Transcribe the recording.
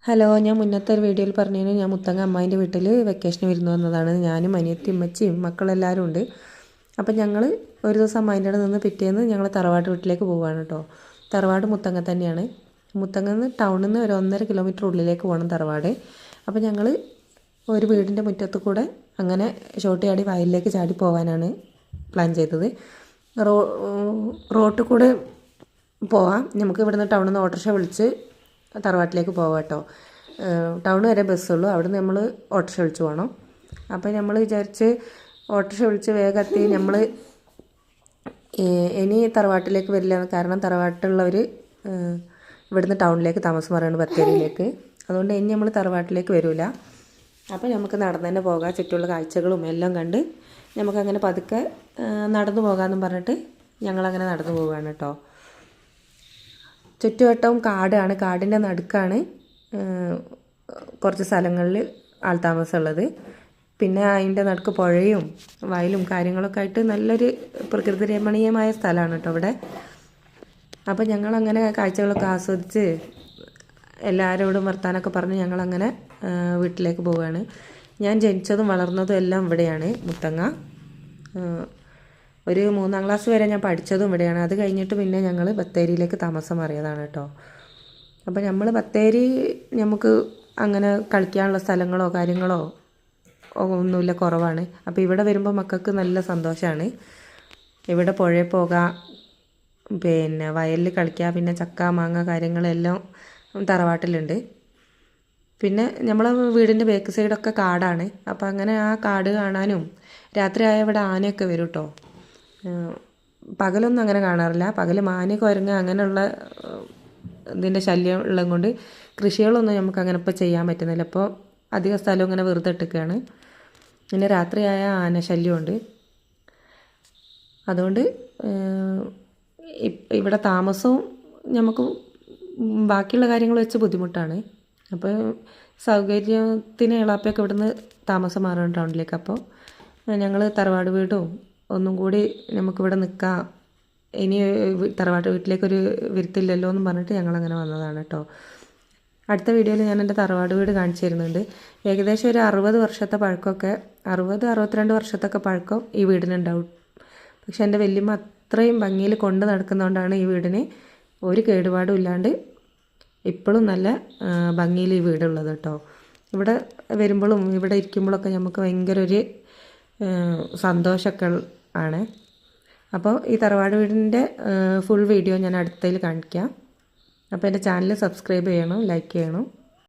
Hello, ഞാൻ മുന്നത്തെ ഒരു വീഡിയോയിൽ പറഞ്ഞതിന് ഞാൻ മുത്തങ്ങ അമ്മായിൻ്റെ വീട്ടിൽ വെക്കേഷന് വരുന്നു വന്നതാണ്. ഞാനും അനിയത്തി അമ്മച്ചിയും മക്കളെല്ലാവരും ഉണ്ട്. അപ്പം ഞങ്ങൾ ഒരു ദിവസം അമ്മായിൻ്റെ അവിടെ നിന്ന് പിറ്റേന്ന് ഞങ്ങൾ തറവാട്ട് വീട്ടിലേക്ക് പോവുകയാണ് കേട്ടോ. തറവാട് മുത്തങ്ങ തന്നെയാണ്. മുത്തങ്ങ നിന്ന് ടൗണിൽ നിന്ന് ഒരു 1.5 കിലോമീറ്റർ ഉള്ളിലേക്ക് പോകണം തറവാട്. അപ്പോൾ ഞങ്ങൾ ഒരു വീടിൻ്റെ മുറ്റത്ത് കൂടെ അങ്ങനെ ഷോട്ട് വയലിലേക്ക് ചാടി പോകാനാണ് പ്ലാൻ ചെയ്തത്. റോട്ടിൽ കൂടെ പോവാം. നമുക്ക് ഇവിടുന്ന് ടൗണിൽ നിന്ന് ഓട്ടോറിക്ഷ വിളിച്ച് തറവാട്ടിലേക്ക് പോകാം കേട്ടോ. ടൗൺ വരെ ബസ്സുള്ളൂ, അവിടെ നിന്ന് നമ്മൾ ഓട്ടോറിക്ഷ വിളിച്ച് പോകണം. അപ്പോൾ നമ്മൾ വിചാരിച്ച് ഓട്ടോറിക്ഷ വിളിച്ച് വേഗം എത്തി. നമ്മൾ ഇനി തറവാട്ടിലേക്ക് വരില്ല, കാരണം തറവാട്ടിലുള്ളവർ ഇവിടുന്ന് ടൗണിലേക്ക് താമസം പറയുന്നത് ബത്തേരിയിലേക്ക്. അതുകൊണ്ട് ഇനി നമ്മൾ തറവാട്ടിലേക്ക് വരില്ല. അപ്പോൾ നമുക്ക് നടന്നു തന്നെ പോകാം, ചുറ്റുമുള്ള കാഴ്ചകളും എല്ലാം കണ്ട് നമുക്കങ്ങനെ പതുക്കെ നടന്നു പോകാമെന്നും പറഞ്ഞിട്ട് ഞങ്ങളങ്ങനെ നടന്നു പോവുകയാണ് കേട്ടോ. ചുറ്റുവട്ടവും കാടാണ്, കാടിൻ്റെ നടുക്കാണ് കുറച്ച് സ്ഥലങ്ങളിൽ ആൾതാമസമുള്ളത്. പിന്നെ അതിൻ്റെ നടുക്ക് പുഴയും വയലും കാര്യങ്ങളൊക്കെ ആയിട്ട് നല്ലൊരു പ്രകൃതി രമണീയമായ സ്ഥലമാണ് കേട്ടോ ഇവിടെ. അപ്പോൾ ഞങ്ങളങ്ങനെ കാഴ്ചകളൊക്കെ ആസ്വദിച്ച് എല്ലാവരോടും വർത്താനമൊക്കെ പറഞ്ഞ് ഞങ്ങളങ്ങനെ വീട്ടിലേക്ക് പോവുകയാണ്. ഞാൻ ജനിച്ചതും വളർന്നതും എല്ലാം ഇവിടെയാണ്, മുത്തങ്ങ. ഒരു 3ാം ക്ലാസ് വരെ ഞാൻ പഠിച്ചതും ഇവിടെയാണ്. അത് കഴിഞ്ഞിട്ട് പിന്നെ ഞങ്ങൾ ബത്തേരിയിലേക്ക് താമസം മാറിയതാണ് കേട്ടോ. അപ്പോൾ നമ്മൾ ബത്തേരി നമുക്ക് അങ്ങനെ കളിക്കാനുള്ള സ്ഥലങ്ങളോ കാര്യങ്ങളോ ഒന്നുമില്ല, കുറവാണ്. അപ്പോൾ ഇവിടെ വരുമ്പോൾ മക്കൾക്ക് നല്ല സന്തോഷമാണ്. ഇവിടെ പുഴയിൽ പോകാം, പിന്നെ വയലിൽ കളിക്കുക, പിന്നെ ചക്ക മാങ്ങ കാര്യങ്ങളെല്ലാം തറവാട്ടിലുണ്ട്. പിന്നെ നമ്മളെ വീടിൻ്റെ ബാക്ക് സൈഡൊക്കെ കാടാണ്. അപ്പോൾ അങ്ങനെ ആ കാട് കാണാനും രാത്രിയായ ഇവിടെ ആനയൊക്കെ വരും കേട്ടോ. പകലൊന്നും അങ്ങനെ കാണാറില്ല. പകൽ മാന് കുരങ്ങ് അങ്ങനെയുള്ള ഇതിൻ്റെ ശല്യം ഉള്ളത് കൊണ്ട് കൃഷികളൊന്നും നമുക്ക് അങ്ങനെ ഇപ്പോൾ ചെയ്യാൻ പറ്റുന്നില്ല. അപ്പോൾ അധിക സ്ഥലം ഇങ്ങനെ വെറുതെ ഇട്ടിക്കുകയാണ്. പിന്നെ രാത്രിയായ ആന ശല്യമുണ്ട്. അതുകൊണ്ട് ഇവിടെ താമസവും നമുക്ക് ബാക്കിയുള്ള കാര്യങ്ങൾ വെച്ച് ബുദ്ധിമുട്ടാണ്. അപ്പോൾ സൗകര്യത്തിന് എളാപ്പയൊക്കെ ഇവിടുന്ന് താമസം മാറണം ടൗണിലേക്ക്. അപ്പോൾ ഞങ്ങൾ തറവാട് വീടും ഒന്നും കൂടി നമുക്കിവിടെ നിൽക്കാം, ഇനി തറവാട്ട് വീട്ടിലേക്കൊരു വരുത്തില്ലല്ലോ എന്ന് പറഞ്ഞിട്ട് ഞങ്ങളങ്ങനെ വന്നതാണ് കേട്ടോ. അടുത്ത വീഡിയോയിൽ ഞാൻ എൻ്റെ തറവാട് വീട് കാണിച്ചു തരുന്നുണ്ട്. ഏകദേശം ഒരു 60 വർഷത്തെ പഴക്കമൊക്കെ, 62 വർഷത്തൊക്കെ പഴക്കം ഈ വീടിനുണ്ടാവും. പക്ഷെ എൻ്റെ വല്യമ്മ അത്രയും ഭംഗിയിൽ കൊണ്ട് നടക്കുന്നതുകൊണ്ടാണ് ഈ വീടിന് ഒരു കേടുപാടും ഇല്ലാണ്ട് ഇപ്പോഴും നല്ല ഭംഗിയിൽ ഈ വീടുള്ളത് കേട്ടോ. ഇവിടെ വരുമ്പോഴും ഇവിടെ ഇരിക്കുമ്പോഴൊക്കെ നമുക്ക് ഭയങ്കര ഒരു സന്തോഷമൊക്കെ ആണ്. അപ്പോൾ ഈ തറവാട് വീടിൻ്റെ ഫുൾ വീഡിയോ ഞാൻ അടുത്തതിൽ കാണിക്കാം. അപ്പോൾ എൻ്റെ ചാനൽ സബ്സ്ക്രൈബ് ചെയ്യണം, ലൈക്ക് ചെയ്യണം.